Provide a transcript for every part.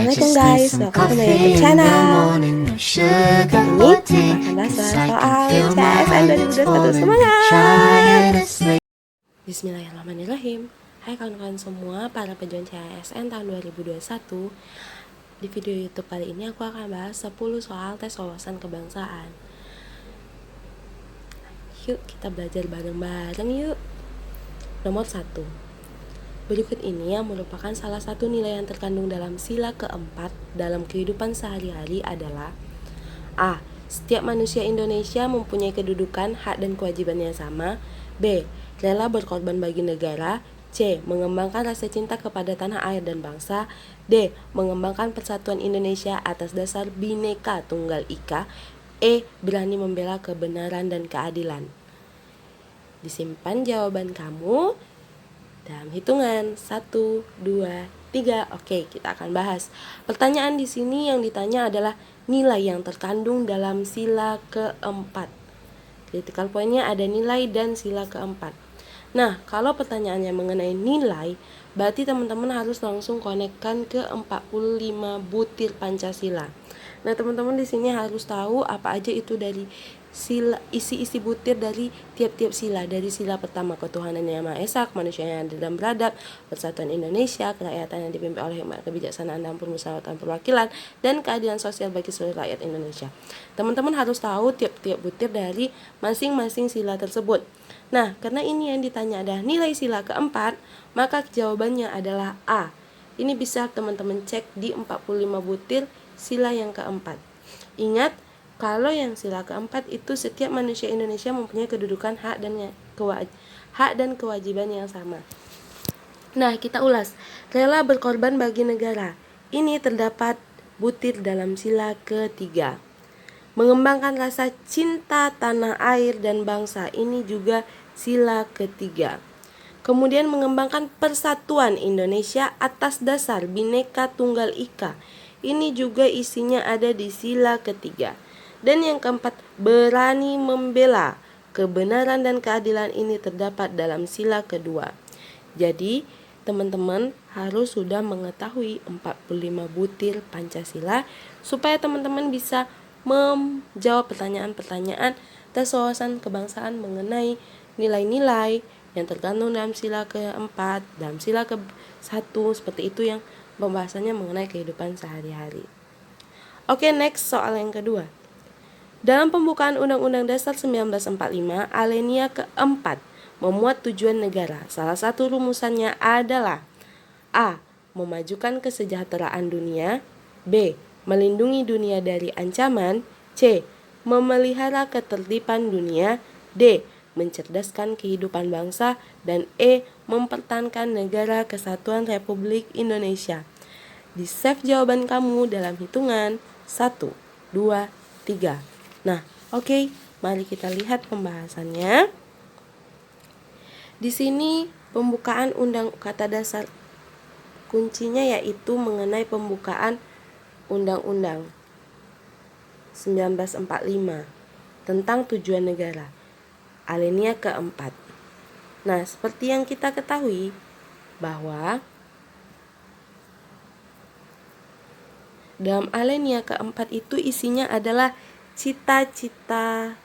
Assalamualaikum guys, welcome to my YouTube channel. Kali ini kita akan bahas soal CASN 2021. Semangat! Bismillahirrahmanirrahim. Hai kawan-kawan semua, para pejuang CASN tahun 2021. Di video YouTube kali ini aku akan bahas 10 soal tes wawasan kebangsaan. Yuk kita belajar bareng-bareng yuk. Nomor 1. Berikut ini yang merupakan salah satu nilai yang terkandung dalam sila keempat dalam kehidupan sehari-hari adalah A. Setiap manusia Indonesia mempunyai kedudukan, hak dan kewajiban yang sama. B. Rela berkorban bagi negara. C. Mengembangkan rasa cinta kepada tanah air dan bangsa. D. Mengembangkan persatuan Indonesia atas dasar Bhinneka Tunggal Ika. E. Berani membela kebenaran dan keadilan. Disimpan jawaban kamu dalam hitungan 1, 2, 3. Oke, kita akan bahas. Pertanyaan di sini yang ditanya adalah nilai yang terkandung dalam sila keempat. Critical pointnya ada nilai dan sila keempat. Nah, kalau pertanyaannya mengenai nilai, berarti teman-teman harus langsung konekkan ke 45 butir Pancasila. Nah, teman-teman di sini harus tahu apa aja itu dari sila, isi-isi butir dari tiap-tiap sila. Dari sila pertama, ketuhanan yang Maha Esa, kemanusiaan yang adil dan beradab, persatuan Indonesia, kerakyatan yang dipimpin oleh hikmat kebijaksanaan dan permusyawaratan perwakilan, dan keadilan sosial bagi seluruh rakyat Indonesia. Teman-teman harus tahu tiap-tiap butir dari masing-masing sila tersebut. Nah, karena ini yang ditanya adalah nilai sila keempat, maka jawabannya adalah A. Ini bisa teman-teman cek di 45 butir sila yang keempat. Ingat, kalau yang sila keempat itu setiap manusia Indonesia mempunyai kedudukan, hak dan kewajiban yang sama. Nah, kita ulas. Rela berkorban bagi negara. Ini terdapat butir dalam sila ketiga. Mengembangkan rasa cinta tanah air dan bangsa. Ini juga sila ketiga. Kemudian mengembangkan persatuan Indonesia atas dasar Bhinneka Tunggal Ika. Ini juga isinya ada di sila ketiga. Dan yang keempat, berani membela kebenaran dan keadilan, ini terdapat dalam sila kedua. Jadi, teman-teman harus sudah mengetahui 45 butir Pancasila supaya teman-teman bisa menjawab pertanyaan-pertanyaan tes wawasan kebangsaan mengenai nilai-nilai yang terkandung dalam sila keempat, dalam sila ke-1, seperti itu yang pembahasannya mengenai kehidupan sehari-hari. Oke, next soal yang kedua. Dalam pembukaan Undang-Undang Dasar 1945, alinea keempat memuat tujuan negara. Salah satu rumusannya adalah A. Memajukan kesejahteraan dunia. B. Melindungi dunia dari ancaman. C. Memelihara ketertiban dunia. D. Mencerdaskan kehidupan bangsa. Dan E. Mempertahankan negara kesatuan Republik Indonesia. Di-save jawaban kamu dalam hitungan 1, 2, 3. Nah, oke, mari kita lihat pembahasannya. Di sini pembukaan kata dasar kuncinya yaitu mengenai pembukaan Undang-Undang 1945 tentang tujuan negara, alinea keempat. Nah, seperti yang kita ketahui bahwa dalam alinea keempat itu isinya adalah cita-cita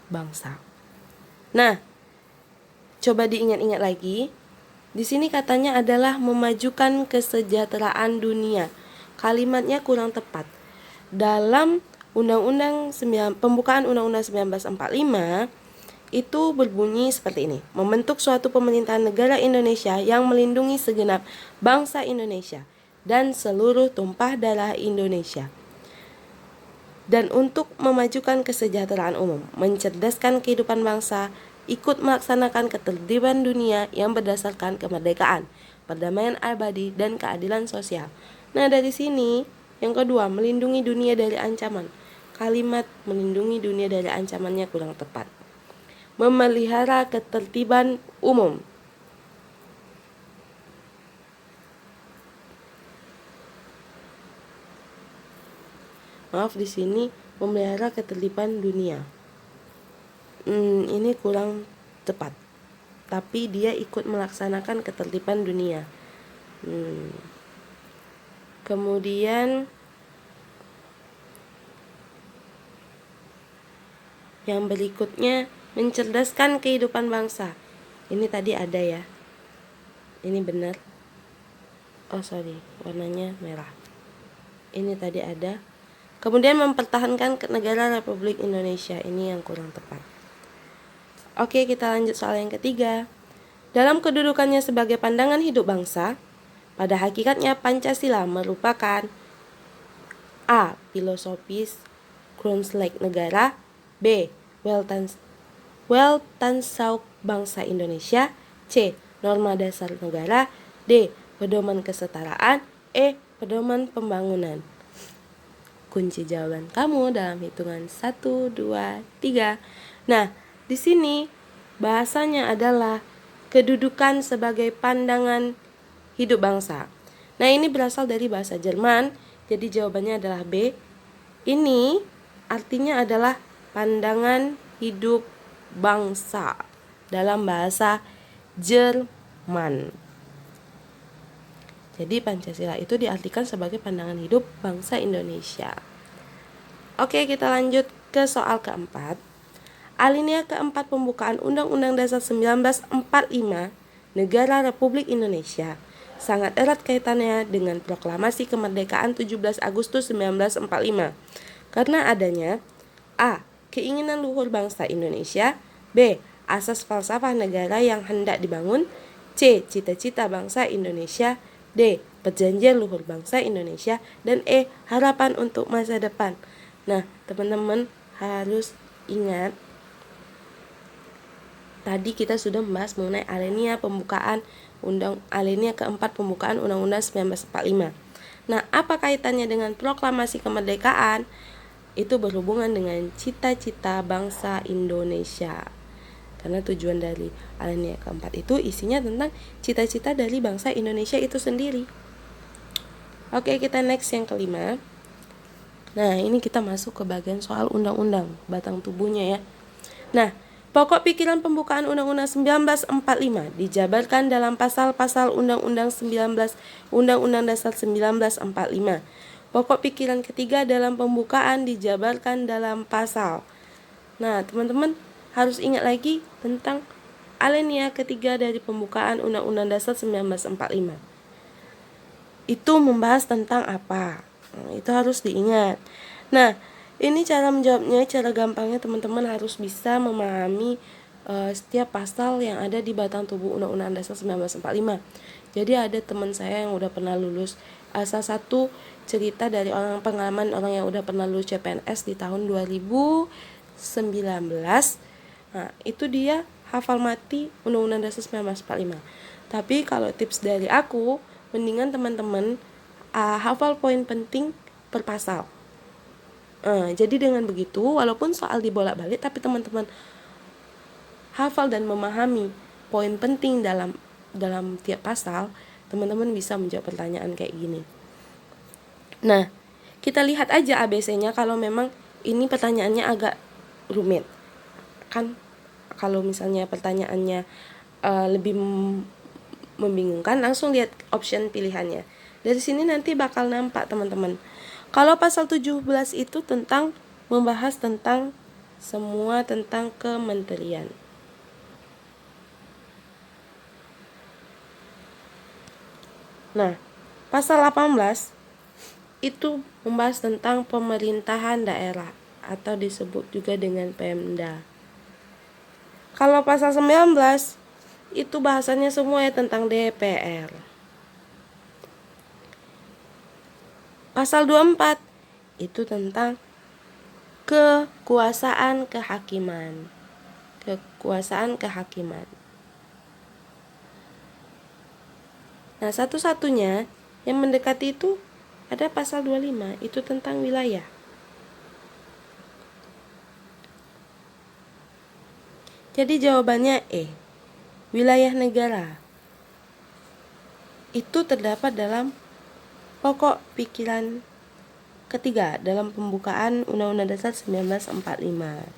bangsa. Nah, coba diingat-ingat lagi. Di sini katanya adalah memajukan kesejahteraan dunia. Kalimatnya kurang tepat. Dalam pembukaan Undang-Undang 1945 itu berbunyi seperti ini. Membentuk suatu pemerintahan negara Indonesia yang melindungi segenap bangsa Indonesia dan seluruh tumpah darah Indonesia. Dan untuk memajukan kesejahteraan umum, mencerdaskan kehidupan bangsa, ikut melaksanakan ketertiban dunia yang berdasarkan kemerdekaan, perdamaian abadi, dan keadilan sosial. Nah, dari sini yang kedua, melindungi dunia dari ancaman. Kalimat melindungi dunia dari ancamannya kurang tepat. Memelihara ketertiban umum. Maaf, di sini memelihara ketertiban dunia. Ini kurang tepat. Tapi dia ikut melaksanakan ketertiban dunia. Kemudian yang berikutnya, mencerdaskan kehidupan bangsa. Ini tadi ada ya. Ini benar. Oh sorry, warnanya merah. Ini tadi ada. Kemudian mempertahankan negara Republik Indonesia. Ini yang kurang tepat. Oke, kita lanjut soal yang ketiga. Dalam kedudukannya sebagai pandangan hidup bangsa, pada hakikatnya Pancasila merupakan A. Filosofis Grundslag negara, B. Weltanschauung bangsa Indonesia, C. Norma dasar negara, D. Pedoman kesetaraan, E. Pedoman pembangunan. Kunci jawaban kamu dalam hitungan 1, 2, 3. Nah, di sini bahasanya adalah kedudukan sebagai pandangan hidup bangsa. Nah, ini berasal dari bahasa Jerman, jadi jawabannya adalah B. Ini artinya adalah pandangan hidup bangsa dalam bahasa Jerman. Jadi Pancasila itu diartikan sebagai pandangan hidup bangsa Indonesia. Oke, kita lanjut ke soal keempat. Alinea keempat pembukaan Undang-Undang Dasar 1945 Negara Republik Indonesia sangat erat kaitannya dengan proklamasi kemerdekaan 17 Agustus 1945 karena adanya A. Keinginan luhur bangsa Indonesia, B. Asas falsafah negara yang hendak dibangun, C. Cita-cita bangsa Indonesia, D. Perjanjian luhur bangsa Indonesia, dan E. Harapan untuk masa depan. Nah, teman-teman harus ingat, tadi kita sudah membahas mengenai alinea keempat pembukaan Undang-Undang 1945. Nah, apa kaitannya dengan proklamasi kemerdekaan? Itu berhubungan dengan cita-cita bangsa Indonesia. Karena tujuan dari alinea keempat itu isinya tentang cita-cita dari bangsa Indonesia itu sendiri. Oke, kita next yang kelima. Nah, ini kita masuk ke bagian soal undang-undang, batang tubuhnya ya. Nah, pokok pikiran pembukaan Undang-Undang 1945 dijabarkan dalam pasal-pasal Undang-Undang Dasar 1945. Pokok pikiran ketiga dalam pembukaan dijabarkan dalam pasal. Nah, teman-teman harus ingat lagi tentang alinea ketiga dari pembukaan Undang-Undang Dasar 1945. Itu membahas tentang apa? Nah, itu harus diingat. Nah, ini cara menjawabnya, cara gampangnya teman-teman harus bisa memahami setiap pasal yang ada di batang tubuh Undang-Undang Dasar 1945. Jadi ada teman saya yang udah pernah lulus, salah satu cerita dari pengalaman orang yang udah pernah lulus CPNS di tahun 2019. Nah, itu dia hafal mati Undang-Undang Dasar 1945. Tapi kalau tips dari aku, mendingan teman-teman hafal poin penting per pasal. Jadi dengan begitu, walaupun soal dibolak-balik, tapi teman-teman hafal dan memahami poin penting dalam tiap pasal, teman-teman bisa menjawab pertanyaan kayak gini. Nah, kita lihat aja ABC-nya kalau memang ini pertanyaannya agak rumit. Kan kalau misalnya pertanyaannya lebih membingungkan, langsung lihat option pilihannya. Dari sini nanti bakal nampak teman-teman. Kalau pasal 17 itu membahas tentang semua tentang kementerian. Nah, pasal 18 itu membahas tentang pemerintahan daerah atau disebut juga dengan Pemda. Kalau pasal 19 itu bahasannya semuanya tentang DPR. Pasal 24 itu tentang kekuasaan kehakiman. Nah, satu-satunya yang mendekati itu ada pasal 25, itu tentang wilayah. Jadi jawabannya E. Wilayah negara. Itu terdapat dalam pokok pikiran ketiga dalam pembukaan Undang-Undang Dasar 1945.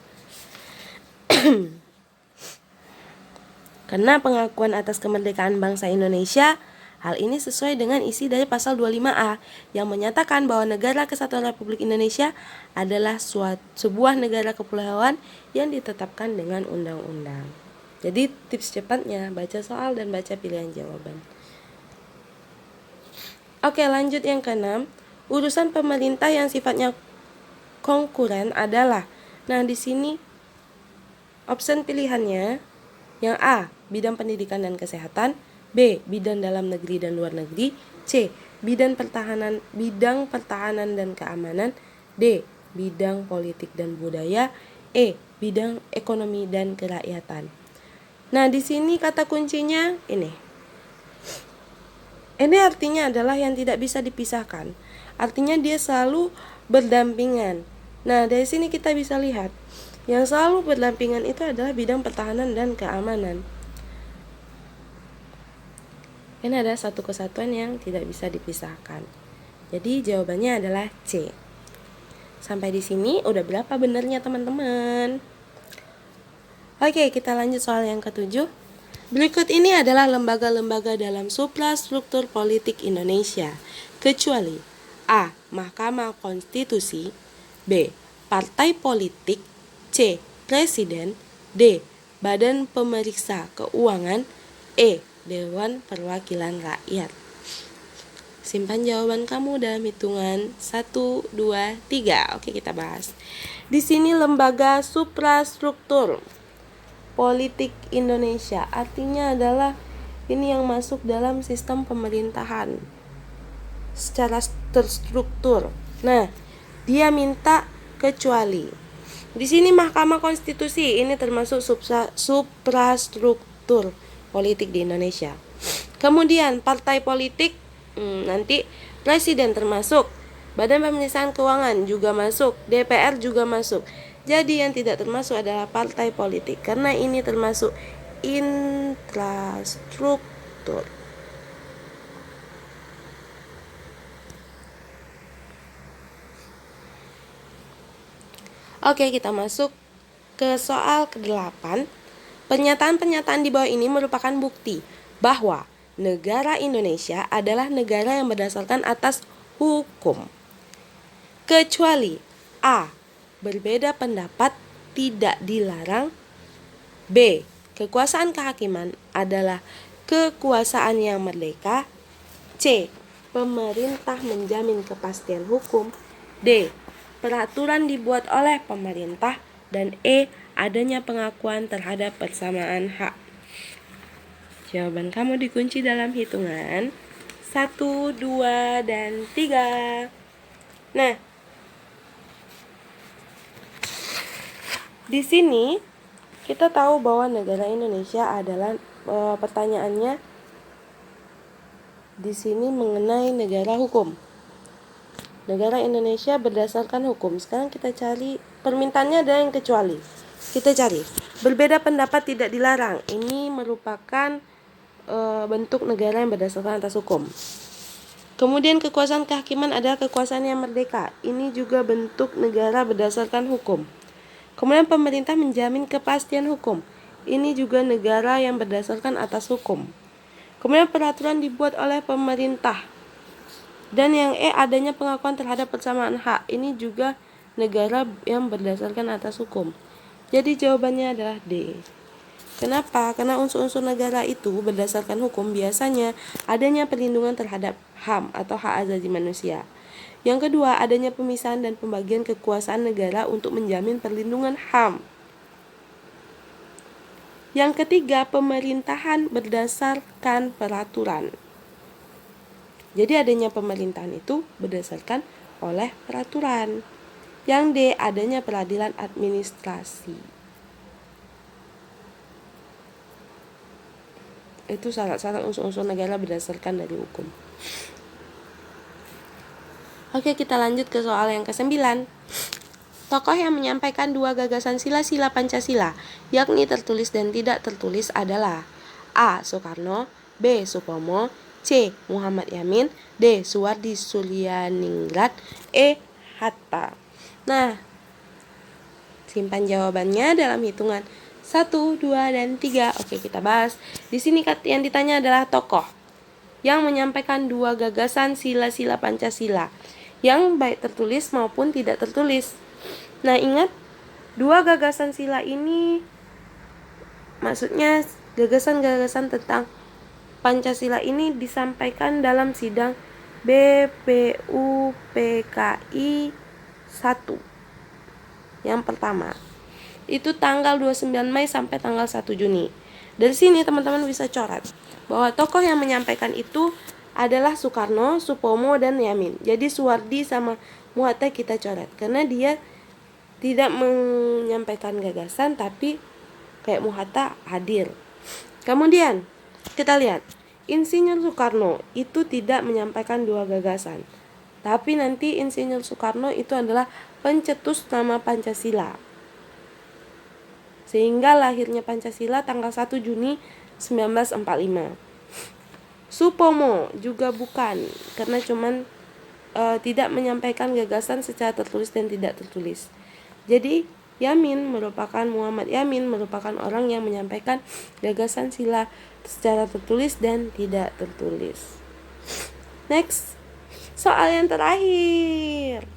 Karena pengakuan atas kemerdekaan bangsa Indonesia Hal ini sesuai dengan isi dari pasal 25A yang menyatakan bahwa Negara Kesatuan Republik Indonesia adalah sebuah negara kepulauan yang ditetapkan dengan undang-undang. Jadi tips cepatnya baca soal dan baca pilihan jawaban. Oke, lanjut yang keenam. Urusan pemerintah yang sifatnya konkuren adalah. Nah, di sini option pilihannya yang A, bidang pendidikan dan kesehatan, B, bidang dalam negeri dan luar negeri, C, bidang pertahanan dan keamanan, D, bidang politik dan budaya, E, bidang ekonomi dan kerakyatan. Nah, di sini kata kuncinya ini. Ini artinya adalah yang tidak bisa dipisahkan. Artinya dia selalu berdampingan. Nah, dari sini kita bisa lihat yang selalu berdampingan itu adalah bidang pertahanan dan keamanan. Ini ada satu kesatuan yang tidak bisa dipisahkan. Jadi jawabannya adalah C. Sampai di sini udah berapa benernya teman-teman? Oke, kita lanjut soal yang ketujuh. Berikut ini adalah lembaga-lembaga dalam suprastruktur politik Indonesia, kecuali A. Mahkamah Konstitusi, B. Partai politik, C. Presiden, D. Badan Pemeriksa Keuangan, E. Dewan Perwakilan Rakyat. Simpan jawaban kamu dalam hitungan 1, 2, 3. Oke, kita bahas. Di sini lembaga suprastruktur politik Indonesia artinya adalah ini yang masuk dalam sistem pemerintahan secara terstruktur. Nah, dia minta kecuali. Di sini Mahkamah Konstitusi ini termasuk suprastruktur politik di Indonesia. Kemudian partai politik, nanti presiden termasuk, Badan Pemeriksa Keuangan juga masuk, DPR juga masuk. Jadi yang tidak termasuk adalah partai politik karena ini termasuk infrastruktur. Oke, kita masuk ke soal ke-8. Pernyataan-pernyataan di bawah ini merupakan bukti bahwa negara Indonesia adalah negara yang berdasarkan atas hukum. Kecuali A. Berbeda pendapat tidak dilarang, B. Kekuasaan kehakiman adalah kekuasaan yang merdeka, C. Pemerintah menjamin kepastian hukum, D. Peraturan dibuat oleh pemerintah, dan E. Adanya pengakuan terhadap persamaan hak. Jawaban kamu dikunci dalam hitungan 1, 2, dan 3. Nah, di sini kita tahu bahwa negara Indonesia adalah pertanyaannya di sini mengenai negara hukum. Negara Indonesia berdasarkan hukum. Sekarang kita cari permintaannya ada yang kecuali. Kita cari berbeda pendapat tidak dilarang. Ini merupakan bentuk negara yang berdasarkan atas hukum. Kemudian kekuasaan kehakiman adalah kekuasaan yang merdeka. Ini juga bentuk negara berdasarkan hukum. Kemudian pemerintah menjamin kepastian hukum. Ini juga negara yang berdasarkan atas hukum. Kemudian peraturan dibuat oleh pemerintah. Dan yang E, adanya pengakuan terhadap persamaan hak. Ini juga negara yang berdasarkan atas hukum. Jadi jawabannya adalah D. Kenapa? Karena unsur-unsur negara itu berdasarkan hukum biasanya adanya perlindungan terhadap HAM atau hak asasi manusia. Yang kedua, adanya pemisahan dan pembagian kekuasaan negara untuk menjamin perlindungan HAM. Yang ketiga, pemerintahan berdasarkan peraturan. Jadi adanya pemerintahan itu berdasarkan oleh peraturan. Yang D, adanya peradilan administrasi. Itu syarat-syarat unsur-unsur negara berdasarkan dari hukum. Oke, kita lanjut ke soal yang ke-9. Tokoh yang menyampaikan dua gagasan sila-sila Pancasila, yakni tertulis dan tidak tertulis adalah A. Soekarno, B. Supomo, C. Muhammad Yamin, D. Suwardi Suryaningrat, E. Hatta. Nah, simpan jawabannya dalam hitungan 1, 2, dan 3. Oke, kita bahas. Di sini yang ditanya adalah tokoh. yang menyampaikan dua gagasan sila-sila Pancasila yang baik tertulis maupun tidak tertulis. Nah, ingat, dua gagasan sila ini maksudnya gagasan-gagasan tentang Pancasila ini disampaikan dalam sidang BPUPKI 1. Yang pertama, itu tanggal 29 Mei sampai tanggal 1 Juni. Dari sini teman-teman bisa coret bahwa tokoh yang menyampaikan itu adalah Soekarno, Supomo, dan Yamin. Jadi Suwardi sama Muhatta kita coret karena dia tidak menyampaikan gagasan, tapi kayak Muhatta hadir. Kemudian kita lihat, Insinyur Soekarno itu tidak menyampaikan dua gagasan, tapi nanti Insinyur Soekarno itu adalah pencetus nama Pancasila, sehingga lahirnya Pancasila tanggal 1 Juni 1945. Supomo juga bukan, karena cuman tidak menyampaikan gagasan secara tertulis dan tidak tertulis. Jadi Muhammad Yamin merupakan orang yang menyampaikan gagasan sila secara tertulis dan tidak tertulis. Next, soal yang terakhir.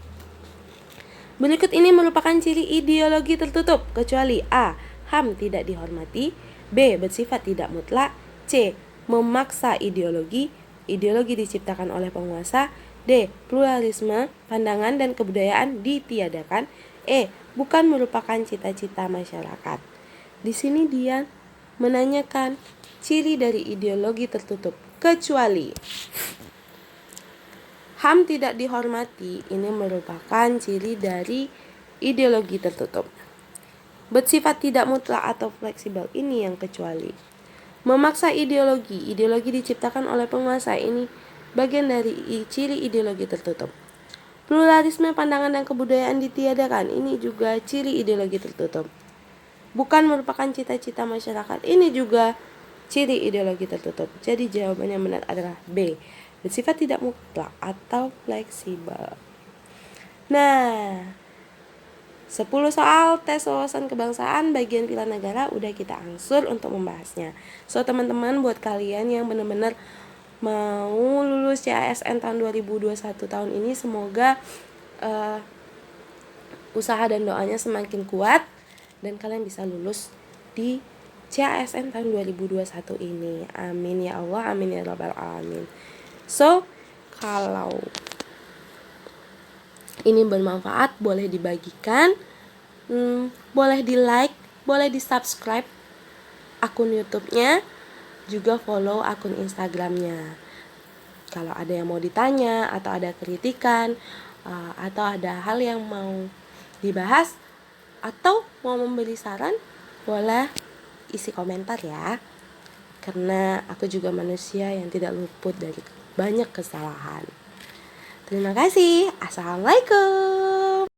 Berikut ini merupakan ciri ideologi tertutup kecuali A. HAM tidak dihormati, B. Bersifat tidak mutlak, C. Memaksa ideologi diciptakan oleh penguasa, D. Pluralisme, pandangan dan kebudayaan ditiadakan, E. Bukan merupakan cita-cita masyarakat. Di sini dia menanyakan ciri dari ideologi tertutup kecuali HAM tidak dihormati. Ini merupakan ciri dari ideologi tertutup. Bersifat tidak mutlak atau fleksibel, ini yang kecuali. Memaksa ideologi diciptakan oleh penguasa, ini bagian dari ciri ideologi tertutup. Pluralisme pandangan dan kebudayaan ditiadakan, ini juga ciri ideologi tertutup. Bukan merupakan cita-cita masyarakat, ini juga ciri ideologi tertutup. Jadi jawaban yang benar adalah B. Bersifat tidak mutlak atau fleksibel. Nah, 10 soal tes wawasan kebangsaan bagian pilihan negara udah kita angsur untuk membahasnya. So teman-teman, buat kalian yang benar-benar mau lulus CASN tahun 2021 tahun ini, semoga usaha dan doanya semakin kuat dan kalian bisa lulus di CASN tahun 2021 ini. Amin ya Allah, amin ya rabbal alamin. So, kalau ini bermanfaat, boleh dibagikan, boleh di like, boleh di subscribe akun YouTube-nya, juga follow akun Instagram-nya. Kalau ada yang mau ditanya atau ada kritikan atau ada hal yang mau dibahas atau mau memberi saran, boleh isi komentar ya. Karena aku juga manusia yang tidak luput dari banyak kesalahan. Terima kasih. Assalamualaikum.